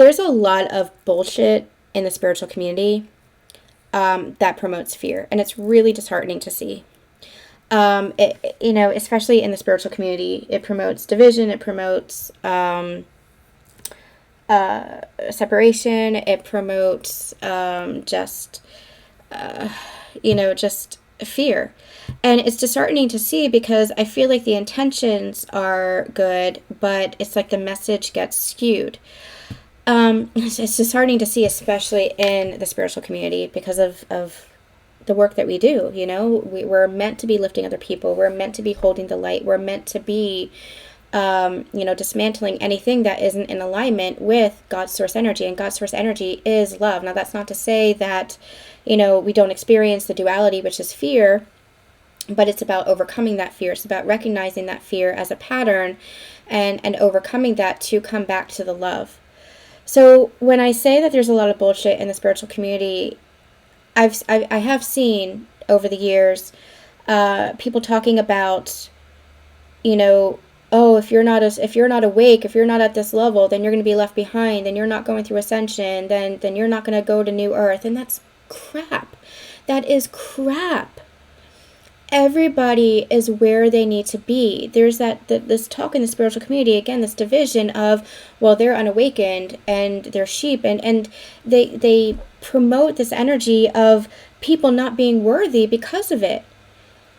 there's a lot of bullshit in the spiritual community that promotes fear, and it's really disheartening to see. Especially in the spiritual community, it promotes division, it promotes separation, it promotes just fear. And it's disheartening to see because I feel like the intentions are good, but it's like the message gets skewed. It's disheartening to see, especially in the spiritual community, because of the work that we do. We're meant to be lifting other people. We're meant to be holding the light. We're meant to be, dismantling anything that isn't in alignment with God's source energy. And God's source energy is love. Now, that's not to say that, we don't experience the duality, which is fear, but it's about overcoming that fear. It's about recognizing that fear as a pattern and overcoming that to come back to the love. So when I say that there's a lot of bullshit in the spiritual community, I have seen over the years people talking about, oh, if you're not awake, if you're not at this level, then you're going to be left behind, then you're not going through ascension, then you're not going to go to new earth. And that's crap. That is crap. Everybody is where they need to be. There's this talk in the spiritual community, again, this division of, well, they're unawakened and they're sheep, and they promote this energy of people not being worthy because of it.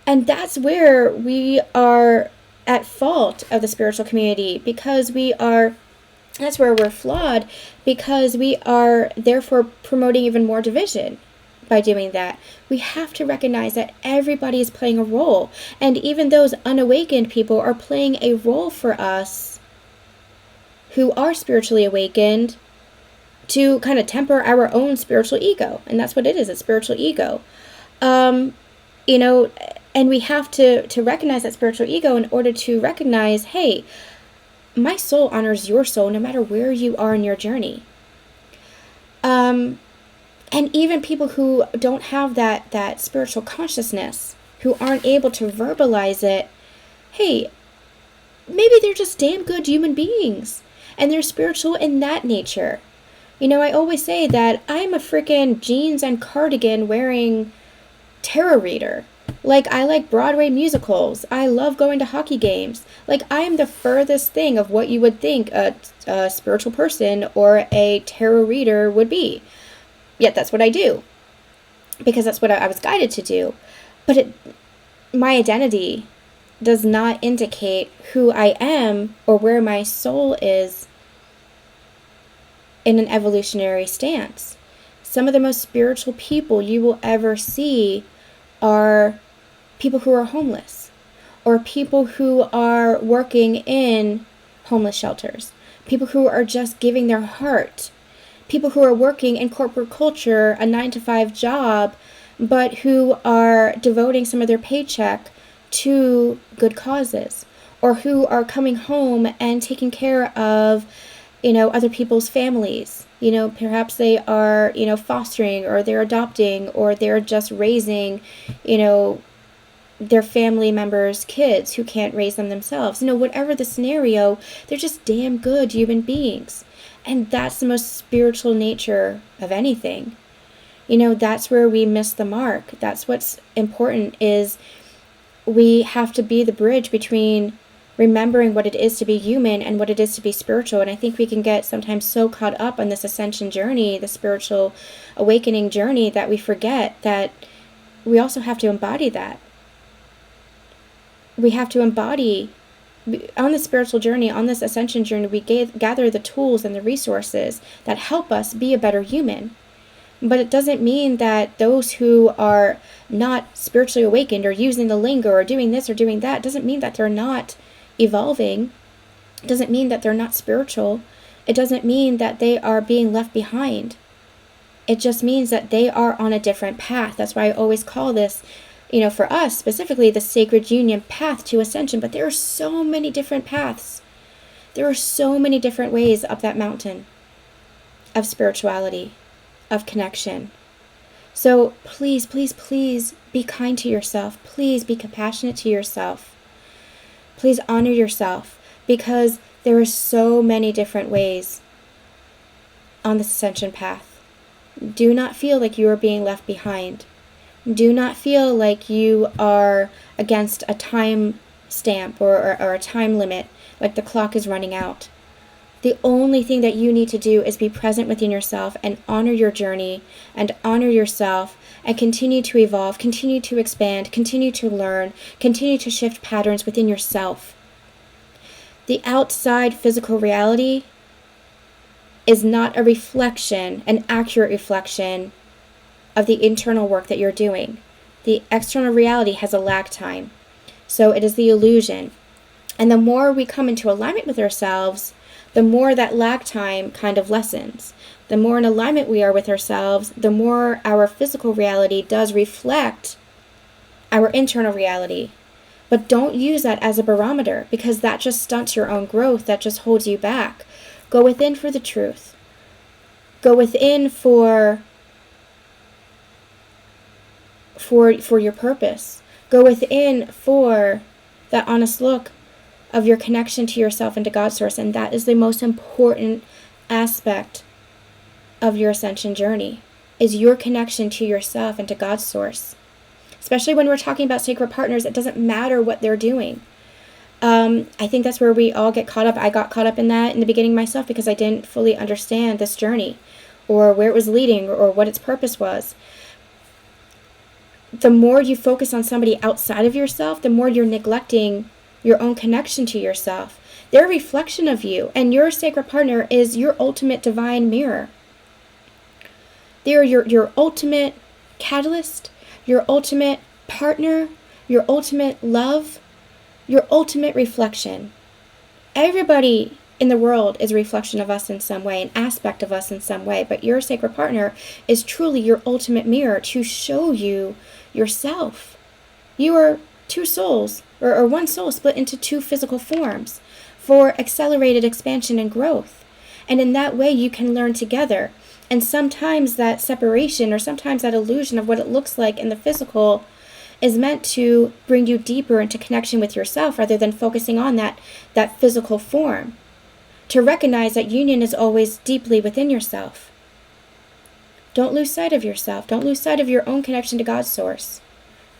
And that's where we are at fault of the spiritual community, because that's where we're flawed, because we are therefore promoting even more division. By doing that, we have to recognize that everybody is playing a role, and even those unawakened people are playing a role for us who are spiritually awakened to kind of temper our own spiritual ego. And that's what it is, a spiritual ego. And we have to recognize that spiritual ego in order to recognize, hey, my soul honors your soul no matter where you are in your journey. And even people who don't have that spiritual consciousness, who aren't able to verbalize it, hey, maybe they're just damn good human beings, and they're spiritual in that nature. I always say that I'm a freaking jeans and cardigan wearing tarot reader. Like, I like Broadway musicals. I love going to hockey games. Like, I am the furthest thing of what you would think a spiritual person or a tarot reader would be. Yet that's what I do, because that's what I was guided to do. But my identity does not indicate who I am or where my soul is in an evolutionary stance. Some of the most spiritual people you will ever see are people who are homeless, or people who are working in homeless shelters, people who are just giving their heart, people who are working in corporate culture, a 9-to-5 job, but who are devoting some of their paycheck to good causes, or who are coming home and taking care of, other people's families. Perhaps they are, fostering, or they're adopting, or they're just raising, their family members' kids who can't raise them themselves. Whatever the scenario, they're just damn good human beings. And that's the most spiritual nature of anything. That's where we miss the mark. That's what's important, is we have to be the bridge between remembering what it is to be human and what it is to be spiritual. And I think we can get sometimes so caught up on this ascension journey, the spiritual awakening journey, that we forget that we also have to embody that. We have to embody on the spiritual journey, on this ascension journey. We gather the tools and the resources that help us be a better human. But it doesn't mean that those who are not spiritually awakened, or using the lingo, or doing this or doing that, doesn't mean that they're not evolving. It doesn't mean that they're not spiritual. It doesn't mean that they are being left behind. It just means that they are on a different path. That's why I always call this, for us specifically, the sacred union path to ascension. But there are so many different paths. There are so many different ways up that mountain of spirituality, of connection. So please, please, please be kind to yourself. Please be compassionate to yourself. Please honor yourself, because there are so many different ways on this ascension path. Do not feel like you are being left behind. Do not feel like you are against a time stamp or a time limit, like the clock is running out. The only thing that you need to do is be present within yourself and honor your journey and honor yourself and continue to evolve, continue to expand, continue to learn, continue to shift patterns within yourself. The outside physical reality is not a reflection, an accurate reflection of the internal work that you're doing. The external reality has a lag time. So it is the illusion. And the more we come into alignment with ourselves, the more that lag time kind of lessens. The more in alignment we are with ourselves, the more our physical reality does reflect our internal reality. But don't use that as a barometer, because that just stunts your own growth. That just holds you back. Go within for the truth. Go within for your purpose. Go within for that honest look of your connection to yourself and to God's source. And that is the most important aspect of your ascension journey, is your connection to yourself and to God's source. Especially when we're talking about sacred partners, it doesn't matter what they're doing. I think that's where we all get caught up. I got caught up in that in the beginning myself, because I didn't fully understand this journey or where it was leading or what its purpose was. The more you focus on somebody outside of yourself, the more you're neglecting your own connection to yourself. They're a reflection of you, and your sacred partner is your ultimate divine mirror. They're your ultimate catalyst, your ultimate partner, your ultimate love, your ultimate reflection. Everybody in the world is a reflection of us in some way, an aspect of us in some way, but your sacred partner is truly your ultimate mirror to show you yourself. You are two souls, or one soul split into two physical forms for accelerated expansion and growth. And in that way, you can learn together. And sometimes that separation, or sometimes that illusion of what it looks like in the physical, is meant to bring you deeper into connection with yourself, rather than focusing on that physical form. To recognize that union is always deeply within yourself. Don't lose sight of yourself. Don't lose sight of your own connection to God's source.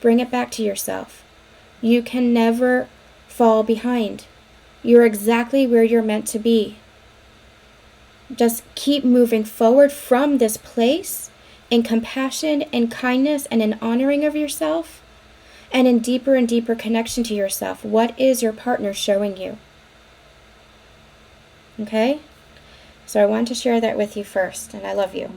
Bring it back to yourself. You can never fall behind. You're exactly where you're meant to be. Just keep moving forward from this place in compassion and kindness and in honoring of yourself, and in deeper and deeper connection to yourself. What is your partner showing you? Okay? So I wanted to share that with you first, and I love you.